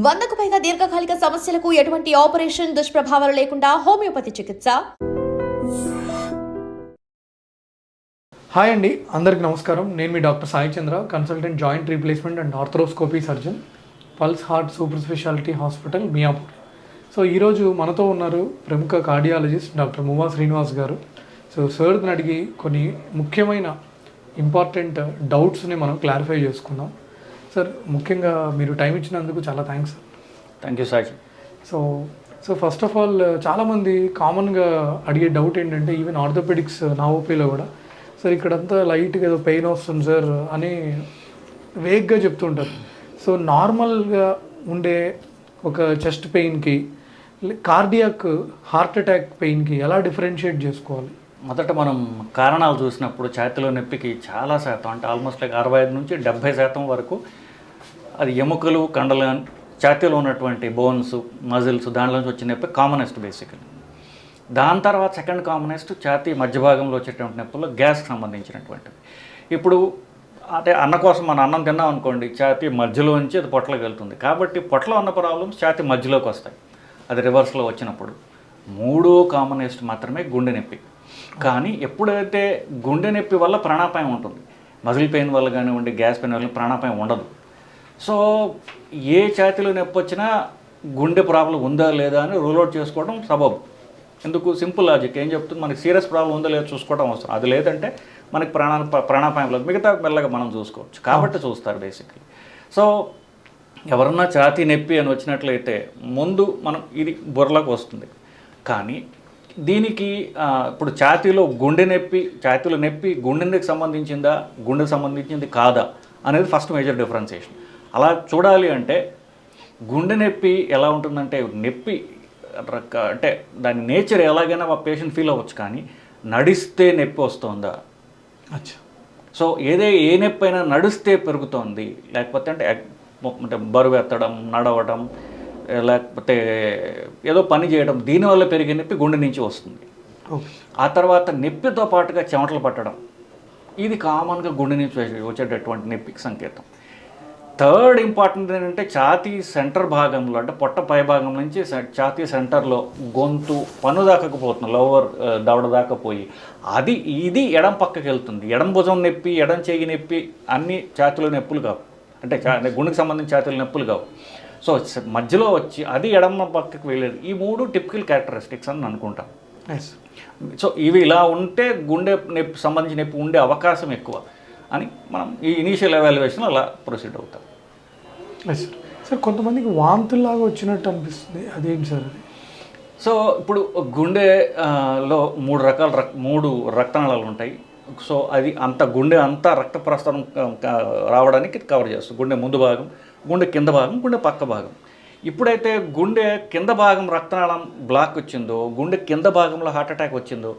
100కు పైగా దీర్ఘకాలిక సమస్యలకు ఎటువంటి ఆపరేషన్ దుష్ప్రభావాలు లేకుండా హోమియోపతి చికిత్స. హాయ్ అండి, అందరికీ నమస్కారం. నేను మీ doctor Sai Chandra, consultant joint replacement and arthroscopy surgeon, Pulse Heart Super Speciality Hospital Miyapur. So ఈరోజు మనతో ఉన్నారు ప్రముఖ కార్డియాలజిస్ట్ డాక్టర్ మువా శ్రీనివాస్ గారు. సో సార్ని అడిగి కొన్ని ముఖ్యమైన ఇంపార్టెంట్ డౌట్స్ని మనం క్లారిఫై చేసుకుందాం. సార్, ముఖ్యంగా మీరు టైం ఇచ్చినందుకు చాలా thanks sir. Thank you sir. So first of all చాలామంది కామన్గా అడిగే డౌట్ ఏంటంటే, ఈవెన్ ఆర్థోపెడిక్స్ నా ఓపీలో కూడా, సార్ ఇక్కడంతా లైట్గా ఏదో పెయిన్ వస్తుంది సార్ అని వేగ్గా చెప్తుంటారు. సో నార్మల్గా ఉండే ఒక చెస్ట్ పెయిన్కి, కార్డియాక్ హార్ట్ అటాక్ పెయిన్కి ఎలా డిఫరెన్షియేట్ చేసుకోవాలి? మొదట మనం కారణాలు చూసినప్పుడు ఛాతీలో నొప్పికి చాలా శాతం, అంటే ఆల్మోస్ట్ లైక్ 65 నుంచి 70% వరకు అది ఎముకలు, కండలు, ఛాతీలో ఉన్నటువంటి బోన్స్, మజిల్స్, దానిలోంచి వచ్చే నొప్పి కామనెస్ట్ బేసికలీ. దాని తర్వాత సెకండ్ కామనెస్ట్ ఛాతీ మధ్య భాగంలో వచ్చేటువంటి నొప్పుల్లో గ్యాస్కి సంబంధించినటువంటివి. ఇప్పుడు అంటే అన్న కోసం మనం అన్నం తిన్నాం అనుకోండి, ఛాతీ మధ్యలోంచి అది పొట్టలోకి వెళ్తుంది. కాబట్టి పొట్టలో ఉన్న ప్రాబ్లమ్స్ ఛాతీ మధ్యలోకి వస్తాయి. అది రివర్స్లో వచ్చినప్పుడు మూడో కామనెస్ట్ మాత్రమే గుండె నొప్పి. కానీ ఎప్పుడైతే గుండె నొప్పి వల్ల ప్రాణాపాయం ఉంటుంది, మజిల్ పెయిన్ వల్ల కానివ్వండి, గ్యాస్ పెయిన్ వల్ల ప్రాణాపాయం ఉండదు. సో ఏ ఛాతీలో నొప్పి వచ్చినా గుండె ప్రాబ్లం ఉందా లేదా అని రూల్ అవుట్ చేసుకోవడం సబబు. ఎందుకు? సింపుల్ లాజిక్ ఏం చెప్తుంది, మనకి సీరియస్ ప్రాబ్లం ఉందా లేదా చూసుకోవడం అవసరం. అది లేదంటే మనకి ప్రాణాపాయం లేదు, మిగతా మెల్లగా మనం చూసుకోవచ్చు. కాబట్టి చూస్తారు బేసిక్లీ. సో ఎవరన్నా ఛాతీ నొప్పి అని వచ్చినట్లయితే ముందు మనం ఇది బుర్రలోకి వస్తుంది. కానీ దీనికి ఇప్పుడు ఛాతీలో నొప్పి గుండెకి సంబంధించిందా, గుండెకి సంబంధించింది కాదా అనేది ఫస్ట్ మేజర్ డిఫరెన్సియేషన్. అలా చూడాలి అంటే గుండె నొప్పి ఎలా ఉంటుందంటే, నొప్పి అంటే దాని నేచర్ ఎలాగైనా ఆ పేషెంట్ ఫీల్ అవ్వచ్చు. కానీ నడిస్తే నొప్పి వస్తుందా, సో ఏ నొప్పి అయినా నడిస్తే పెరుగుతోంది, లేకపోతే అంటే బరువు ఎత్తడం, నడవడం, లేకపోతే ఏదో పని చేయడం, దీనివల్ల పెరిగే నొప్పి గుండె నుంచి వస్తుంది. ఆ తర్వాత నొప్పితో పాటుగా చెమటలు పట్టడం, ఇది కామన్గా గుండె నుంచి వచ్చేటటువంటి నొప్పికి సంకేతం. థర్డ్ ఇంపార్టెంట్ ఏంటంటే, ఛాతీ సెంటర్ భాగంలో, అంటే పొట్ట పై భాగం నుంచి ఛాతీ సెంటర్లో గొంతు పన్ను దాకపోతుంది, లోవర్ దవడ దాకా పోయి ఇది ఎడం పక్కకి వెళ్తుంది. ఎడం భుజం నొప్పి, ఎడం చెయ్యి నొప్పి అన్ని ఛాతీలో నొప్పులు కావు, అంటే గుండెకి సంబంధించిన ఛాతీల నొప్పులు కావు. సో మధ్యలో వచ్చి అది ఎడమ పక్కకి వెళ్ళేది. ఈ మూడు టిపికల్ క్యారెక్టరిస్టిక్స్ అని అనుకుంటాం. సో ఇవి ఇలా ఉంటే గుండె నొప్పి సంబంధించిన నొప్పి ఉండే అవకాశం ఎక్కువ అని మనం ఈ ఇనీషియల్ ఎవాల్యుయేషన్ అలా ప్రొసీడ్ అవుతాం. సార్, కొంతమందికి వాంతుల్లాగా వచ్చినట్టు అనిపిస్తుంది, అదేంటి సార్ అది? సో ఇప్పుడు గుండెలో మూడు రక్తనాళాలు ఉంటాయి. సో అది గుండె అంతా రక్త ప్రసరణ రావడానికి కవర్ చేస్తుంది. గుండె ముందు భాగం, గుండె కింద భాగం, గుండె పక్క భాగం. ఇప్పుడైతే గుండె కింద భాగం రక్తనాళం బ్లాక్ వచ్చిందో, గుండె కింద భాగంలో హార్ట్ అటాక్ వచ్చిందో,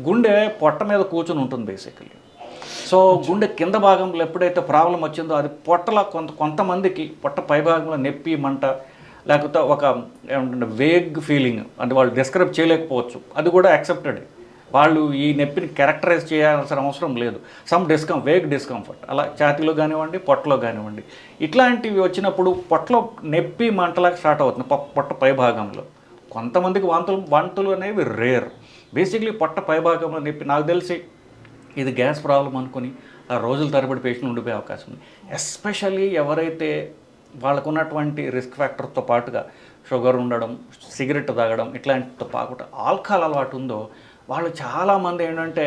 గుండె పొట్ట మీద కూర్చొని ఉంటుంది బేసికలీ. సో గుండె కింద భాగంలో ఎప్పుడైతే ప్రాబ్లం వచ్చిందో, అది పొట్టలో కొంతమందికి పొట్ట పై భాగంలో నొప్పి, మంట, లేకపోతే ఒక ఏమంటే వేగ్ ఫీలింగ్, అంటే వాళ్ళు డిస్క్రైబ్ చేయలేకపోవచ్చు, అది కూడా యాక్సెప్టెడ్. వాళ్ళు ఈ నొప్పిని క్యారెక్టరైజ్ చేయాల్సిన అవసరం లేదు. వేగ్ డిస్కంఫర్ట్ అలా ఛాతీలో కానివ్వండి, పొట్టలో కానివ్వండి, ఇట్లాంటివి వచ్చినప్పుడు పొట్టలో నొప్పి మంటలాగా స్టార్ట్ అవుతుంది పొట్ట పై భాగంలో. కొంతమందికి వాంతులు అనేవి రేర్. బేసిక్లీ పొట్ట పై భాగంలో నొప్పి, నాకు తెలిసి ఇది గ్యాస్ ప్రాబ్లం అనుకుని ఆ రోజుల తరబడి పేషెంట్ ఉండిపోయే అవకాశం ఉంది. ఎస్పెషల్లీ ఎవరైతే వాళ్ళకున్నటువంటి రిస్క్ ఫ్యాక్టర్తో పాటుగా షుగర్ ఉండడం, సిగరెట్ తాగడం, ఇట్లాంటితో పాటుగా ఆల్కహాల్ అలవాటు ఉందో, వాళ్ళు చాలామంది ఏంటంటే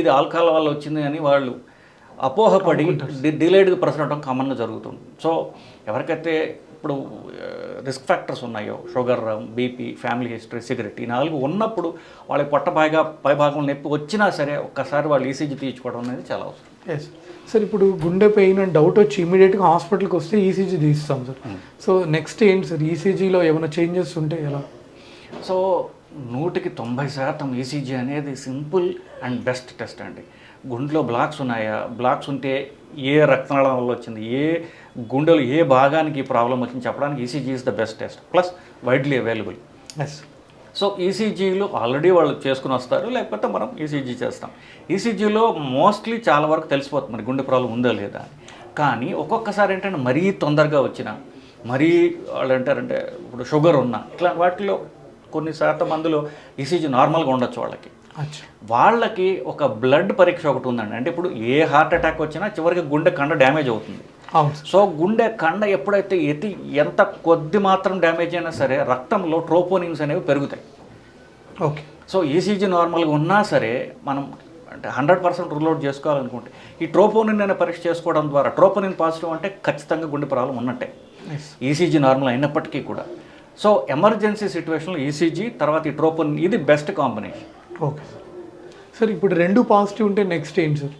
ఇది ఆల్కహాల్ వల్ల వచ్చింది అని వాళ్ళు అపోహపడి డిలేడ్గా ప్రసరడం కామన్గా జరుగుతుంది. సో ఎవరికైతే ఇప్పుడు రిస్క్ ఫ్యాక్టర్స్ ఉన్నాయో, sugar, BP, family history, cigarette, ఈ 4 ఉన్నప్పుడు వాళ్ళకి పొట్ట పై భాగంలో నొప్పి వచ్చినా సరే ఒక్కసారి వాళ్ళు ఈసీజీ తీయించుకోవడం అనేది చాలా అవసరం. సార్, ఇప్పుడు గుండె పెయిన్ అని డౌట్ వచ్చి ఇమీడియట్గా హాస్పిటల్కి వస్తే ఈసీజీ తీస్తాం సార్. సో నెక్స్ట్ ఏంటి సార్, ఈసీజీలో ఏమైనా చేంజెస్ ఉంటే ఎలా? సో 100కి 90% ఈసీజీ అనేది సింపుల్ అండ్ బెస్ట్ టెస్ట్ అండి. గుండెలో బ్లాక్స్ ఉన్నాయా, బ్లాక్స్ ఉంటే ఏ రక్తనాళం వల్ల వచ్చింది, ఏ గుండెలో ఏ భాగానికి ప్రాబ్లం వచ్చింది చెప్పడానికి ECG is the best test, plus widely available. So ఈసీజీలు ఆల్రెడీ వాళ్ళు చేసుకుని వస్తారు, లేకపోతే మనం ఈసీజీ చేస్తాం. ఈసీజీలో మోస్ట్లీ చాలా వరకు తెలిసిపోతుంది మరి గుండె ప్రాబ్లం ఉందా లేదా. కానీ ఒక్కొక్కసారి ఏంటంటే మరీ తొందరగా వచ్చిన మరీ వాళ్ళు అంటారంటే ఇప్పుడు షుగర్ ఉన్న ఇట్లా వాటిలో కొన్ని శాతం మందిలో ఈసీజీ నార్మల్గా ఉండొచ్చు వాళ్ళకి. అచ్చా. వాళ్ళకి ఒక బ్లడ్ పరీక్ష ఒకటి ఉందండి. అంటే ఇప్పుడు ఏ హార్ట్ అటాక్ వచ్చినా చివరికి గుండె కండ డ్యామేజ్ అవుతుంది. అవును. సో గుండె కండ ఎప్పుడైతే ఎంత కొద్ది మాత్రం డ్యామేజ్ అయినా సరే రక్తంలో ట్రోపోనిన్స్ అనేవి పెరుగుతాయి. ఓకే. సో ఈసీజీ నార్మల్గా ఉన్నా సరే మనం అంటే 100% రూల్ అవుట్ చేసుకోవాలనుకుంటే ఈ ట్రోపోనిన్ అనే పరీక్ష చేసుకోవడం ద్వారా, ట్రోపోనిన్ పాజిటివ్ అంటే ఖచ్చితంగా గుండె ప్రాబ్లం ఉన్నట్టే ఈసీజీ నార్మల్ అయినప్పటికీ కూడా. సో ఎమర్జెన్సీ సిచ్యువేషన్లో ఈసీజీ తర్వాత ఈ ట్రోపోనిన్ ఇది బెస్ట్ కాంబినేషన్. Okay sir. ఇప్పుడు 2 పాజిటివ్ ఉంటే నెక్స్ట్ ఏంటి సార్?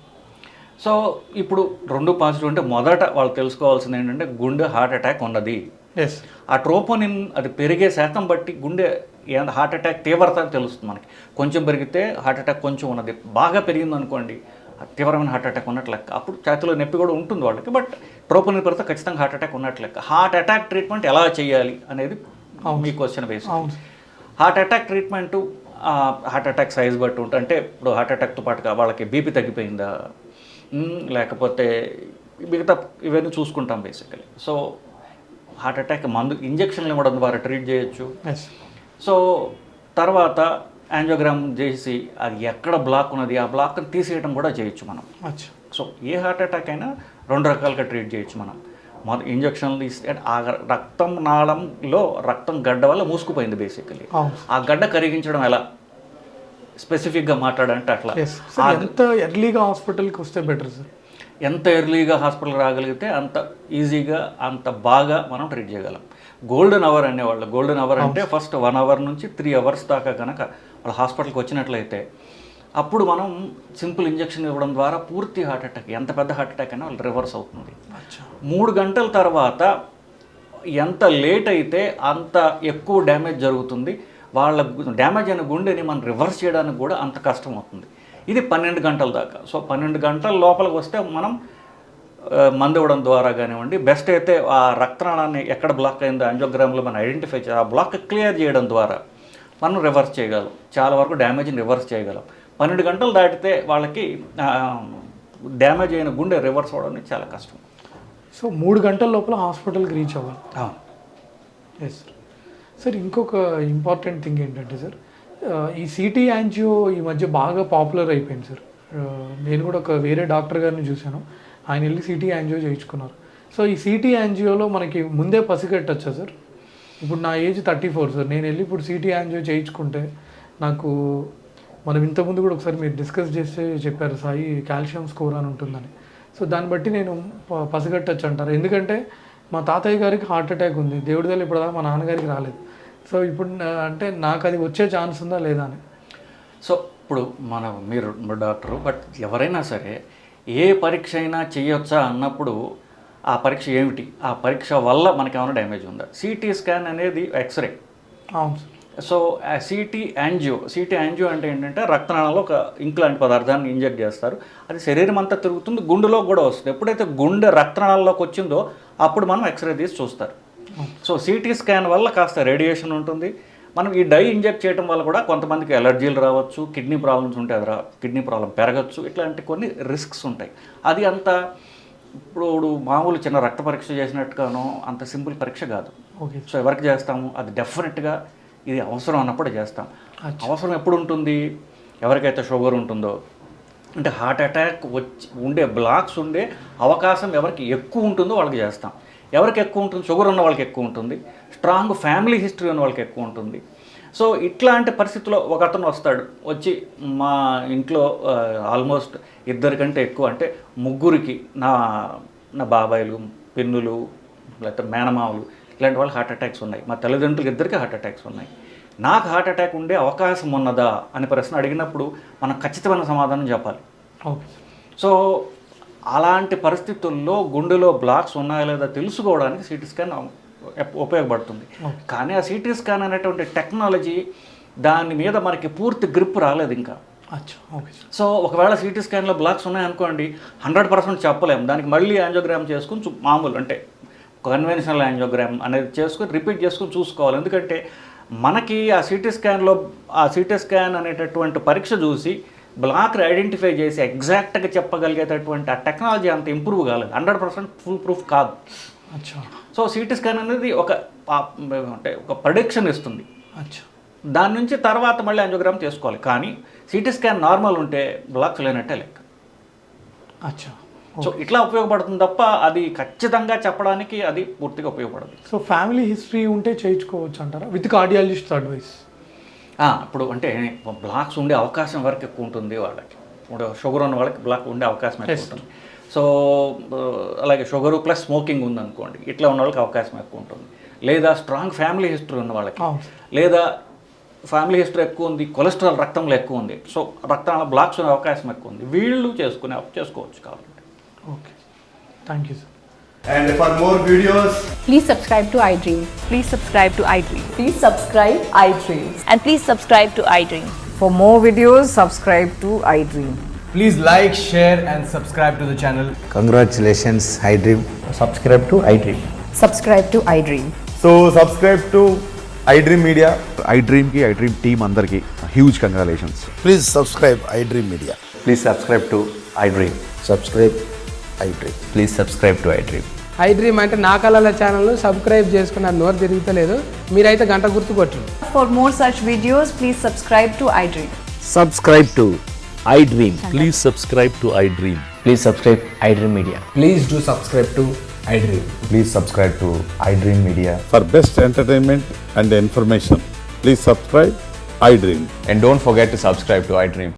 సో ఇప్పుడు 2 పాజిటివ్ అంటే మొదట వాళ్ళు తెలుసుకోవాల్సింది ఏంటంటే గుండె హార్ట్ అటాక్ ఉన్నది. ఎస్. ఆ ట్రోపోనిన్ అది పెరిగే శాతం బట్టి గుండె హార్ట్ అటాక్ తీవ్రత తెలుస్తుంది మనకి. కొంచెం పెరిగితే హార్ట్ అటాక్ కొంచెం ఉన్నది, బాగా పెరిగింది అనుకోండి తీవ్రమైన హార్ట్ అటాక్ ఉన్నట్లు లెక్క. అప్పుడు ఛాతీలో నొప్పి కూడా ఉంటుంది వాళ్ళకి, బట్ ట్రోపోనిన్ పెరిగితే ఖచ్చితంగా హార్ట్ అటాక్ ఉన్నట్లు లెక్క. హార్ట్ అటాక్ ట్రీట్మెంట్ ఎలా చేయాలి అనేది మీ question base. Heart attack treatment heart attack size బట్టి ఉంటుంది. అంటే ఇప్పుడు హార్ట్ అటాక్తో పాటుగా వాళ్ళకి బీపీ తగ్గిపోయిందా, లేకపోతే మిగతా ఇవన్నీ చూసుకుంటాం బేసికలీ. సో హార్ట్ అటాక్ మందు ఇంజక్షన్లు ఇవ్వడం ద్వారా ట్రీట్ చేయొచ్చు. సో తర్వాత యాంజియోగ్రామ్ చేసి అది ఎక్కడ బ్లాక్ ఉన్నది ఆ బ్లాక్ని తీసేయడం కూడా చేయొచ్చు మనం. సో ఏ హార్ట్ అటాక్ అయినా 2 రకాలుగా ట్రీట్ చేయొచ్చు మనం. ఇంజక్షన్లు తీస్తే ఆ రక్తం నాళంలో రక్తం గడ్డ వల్ల మూసుకుపోయింది బేసికలీ. ఆ గడ్డ కరిగించడం ఎలా స్పెసిఫిక్గా మాట్లాడంటే అట్లా. ఎంత ఎర్లీగా హాస్పిటల్కి వస్తే బెటర్ సార్? ఎంత ఎర్లీగా హాస్పిటల్ రాగలిగితే అంత ఈజీగా అంత బాగా మనం ట్రీట్ చేయగలం. గోల్డెన్ అవర్ అనేవాళ్ళు. గోల్డెన్ అవర్ అంటే ఫస్ట్ 1 అవర్ నుంచి 3 అవర్స్ దాకా కనుక వాళ్ళు హాస్పిటల్కి వచ్చినట్లయితే అప్పుడు మనం సింపుల్ ఇంజక్షన్ ఇవ్వడం ద్వారా పూర్తి హార్ట్ అటాక్, ఎంత పెద్ద హార్ట్ అటాక్ అయినా వాళ్ళు రివర్స్ అవుతుంది. 3 గంటల తర్వాత ఎంత లేట్ అయితే అంత ఎక్కువ డ్యామేజ్ జరుగుతుంది. వాళ్ళ డ్యామేజ్ అయిన గుండెని మనం రివర్స్ చేయడానికి కూడా అంత కష్టం అవుతుంది. ఇది 12 గంటల దాకా. సో 12 గంటల లోపలికి వస్తే మనం మందు ఇవ్వడం ద్వారా కానివ్వండి, బెస్ట్ అయితే ఆ రక్తనాళాన్ని ఎక్కడ బ్లాక్ అయిందో యాంజియోగ్రామ్లో మనం ఐడెంటిఫై చేయాలి, ఆ బ్లాక్ క్లియర్ చేయడం ద్వారా మనం రివర్స్ చేయగలం. చాలా వరకు డ్యామేజ్ని రివర్స్ చేయగలం. 12 గంటలు దాటితే వాళ్ళకి డ్యామేజ్ అయిన గుండె రివర్స్ అవ్వడం చాలా కష్టం. సో 3 గంటల లోపల హాస్పిటల్కి రీచ్ అవ్వాలి. Yes sir. సార్ ఇంకొక ఇంపార్టెంట్ థింగ్ ఏంటంటే సార్, ఈ సిటీ యాంజియో ఈ మధ్య బాగా పాపులర్ అయిపోయింది సార్. నేను కూడా ఒక వేరే డాక్టర్ గారిని చూశాను, ఆయన వెళ్ళి సిటీ యాంజియో చేయించుకున్నారు. సో ఈ సిటీ యాంజియోలో మనకి ముందే పసిగట్టచ్చా సార్? ఇప్పుడు నా ఏజ్ 34 సార్, నేను వెళ్ళి ఇప్పుడు సిటీ యాంజియో చేయించుకుంటే నాకు, మనం ఇంతకుముందు కూడా ఒకసారి మీరు డిస్కస్ చేస్తే చెప్పారు సాయి కాల్షియం స్కోర్ అని ఉంటుందని. సో దాన్ని బట్టి నేను పసిగట్టచ్చు అంటారు. ఎందుకంటే మా తాతయ్య గారికి హార్ట్ అటాక్ ఉంది, దేవుడి దగ్గర ఇప్పుడు మా నాన్నగారికి రాలేదు. సో ఇప్పుడు అంటే నాకు అది వచ్చే ఛాన్స్ ఉందా లేదా అని. సో ఇప్పుడు మీరు డాక్టరు, బట్ ఎవరైనా సరే ఏ పరీక్ష అయినా చేయొచ్చా అన్నప్పుడు ఆ పరీక్ష ఏమిటి, ఆ పరీక్ష వల్ల మనకి ఏమైనా డ్యామేజ్ ఉందా? సిటీ స్కాన్ అనేది ఎక్స్రే. అవును. సో సిటీ యాంజియో అంటే ఏంటంటే రక్తనాళంలో ఒక ఇంక్ లాంటి పదార్థాన్ని ఇంజెక్ట్ చేస్తారు, అది శరీరం అంతా తిరుగుతుంది, గుండెలో కూడా వస్తుంది. ఎప్పుడైతే గుండె రక్తనాళంలోకి వచ్చిందో అప్పుడు మనం ఎక్స్రే తీసి చూస్తారు. సో సిటీ స్కాన్ వల్ల కాస్త రేడియేషన్ ఉంటుంది. మనం ఈ డై ఇంజెక్ట్ చేయడం వల్ల కూడా కొంతమందికి ఎలర్జీలు రావచ్చు, కిడ్నీ ప్రాబ్లమ్స్ ఉంటే అది కిడ్నీ ప్రాబ్లం పెరగచ్చు, ఇట్లాంటి కొన్ని రిస్క్స్ ఉంటాయి. అది అంత ఇప్పుడు మామూలు చిన్న రక్త పరీక్ష చేసినట్టుగానో అంత సింపుల్ పరీక్ష కాదు. సో ఎవరికి చేస్తాము, అది డెఫినెట్గా ఇది అవసరం అన్నప్పుడు చేస్తాం. అవసరం ఎప్పుడు ఉంటుంది? ఎవరికైతే షుగర్ ఉంటుందో, అంటే హార్ట్ అటాక్ ఉండే బ్లాక్స్ ఉండే అవకాశం ఎవరికి ఎక్కువ ఉంటుందో వాళ్ళకి చేస్తాం. ఎవరికి ఎక్కువ ఉంటుంది? షుగర్ ఉన్న వాళ్ళకి ఎక్కువ ఉంటుంది, స్ట్రాంగ్ ఫ్యామిలీ హిస్టరీ ఉన్న వాళ్ళకి ఎక్కువ ఉంటుంది. సో ఇట్లాంటి పరిస్థితుల్లో ఒక అతను వస్తాడు, వచ్చి మా ఇంట్లో ఆల్మోస్ట్ 2 కంటే ఎక్కువ, అంటే 3కి నా బాబాయిలు, పిన్నులు, లేకపోతే మేనమావులు ఇలాంటి వాళ్ళు హార్ట్ అటాక్స్ ఉన్నాయి, మా తల్లిదండ్రులకు 2కి హార్ట్ అటాక్స్ ఉన్నాయి, నాకు హార్ట్ అటాక్ ఉండే అవకాశం ఉన్నదా అనే ప్రశ్న అడిగినప్పుడు మనం ఖచ్చితమైన సమాధానం చెప్పాలి. సో అలాంటి పరిస్థితుల్లో గుండెలో బ్లాక్స్ ఉన్నాయా లేదా తెలుసుకోవడానికి సిటీ స్కాన్ ఉపయోగపడుతుంది. కానీ ఆ సిటీ స్కాన్ అనేటువంటి టెక్నాలజీ దాని మీద మనకి పూర్తి గ్రిప్ రాలేదు ఇంకా. సో ఒకవేళ సిటీ స్కాన్లో బ్లాక్స్ ఉన్నాయనుకోండి 100% చెప్పలేము. దానికి మళ్ళీ యాంజియోగ్రామ్ చేసుకుని మామూలు అంటే కన్వెన్షనల్ యాంజియోగ్రామ్ అనేది చేసుకుని రిపీట్ చేసుకుని చూసుకోవాలి. ఎందుకంటే మనకి ఆ సిటీ స్కాన్ అనేటటువంటి పరీక్ష చూసి బ్లాక్ని ఐడెంటిఫై చేసి ఎగ్జాక్ట్గా చెప్పగలిగేటటువంటి ఆ టెక్నాలజీ అంత ఇంప్రూవ్ కాలేదు, 100% ఫుల్ ప్రూఫ్ కాదు. సో సిటీ స్కాన్ అనేది అంటే ఒక ప్రొడిక్షన్ ఇస్తుంది. అచ్చా. దాని నుంచి తర్వాత మళ్ళీ యాంజియోగ్రామ్ చేసుకోవాలి. కానీ సిటీ స్కాన్ నార్మల్ ఉంటే బ్లాక్స్ లేనట్టే లెక్క. అచ్చా. సో ఇట్లా ఉపయోగపడుతుంది తప్ప అది ఖచ్చితంగా చెప్పడానికి అది పూర్తిగా ఉపయోగపడదు. సో ఫ్యామిలీ హిస్టరీ ఉంటే చేయించుకోవచ్చు అంటారా విత్ కార్డియాలజిస్ట్ అడ్వైస్? ఇప్పుడు అంటే బ్లాక్స్ ఉండే అవకాశం వరకు ఎక్కువ ఉంటుంది వాళ్ళకి. ఇప్పుడు షుగర్ ఉన్న వాళ్ళకి బ్లాక్ ఉండే అవకాశం ఎక్కువ ఉంటుంది. సో అలాగే షుగరు ప్లస్ స్మోకింగ్ ఉందనుకోండి, ఇట్లా ఉన్న వాళ్ళకి అవకాశం ఎక్కువ ఉంటుంది. లేదా స్ట్రాంగ్ ఫ్యామిలీ హిస్టరీ ఉన్న వాళ్ళకి, లేదా ఫ్యామిలీ హిస్టరీ ఎక్కువ ఉంది, కొలెస్ట్రాల్ రక్తంలో ఎక్కువ ఉంది, సో రక్తంలో బ్లాక్స్ ఉండే అవకాశం ఎక్కువ ఉంది, వీళ్ళు చేసుకోవచ్చు కావాలంటే. Okay, thank you sir. And for more videos, Please subscribe to iDream. Please subscribe to iDream. Please subscribe iDream. And please subscribe to iDream. For more videos, subscribe to iDream. please like, share and subscribe to the channel. Congratulations, iDream. Subscribe to iDream. Subscribe to iDream. So subscribe to iDream Media. iDream ki iDream team andarki huge congratulations. Please subscribe iDream Media. Please subscribe to iDream. Subscribe iDream. Please subscribe to iDream. iDream అంటే నా కళల channel subscribe చేసుకున్న నోరు తిరుగుతలేదు, మీరైతే గంట గుర్తు కొట్టండి. For more such videos, please subscribe to iDream. Subscribe to iDream. Please subscribe to iDream. Please subscribe iDream Media. Please do subscribe to iDream. Please subscribe to iDream Media. For best entertainment and information, please subscribe iDream. And don't forget to subscribe to iDream.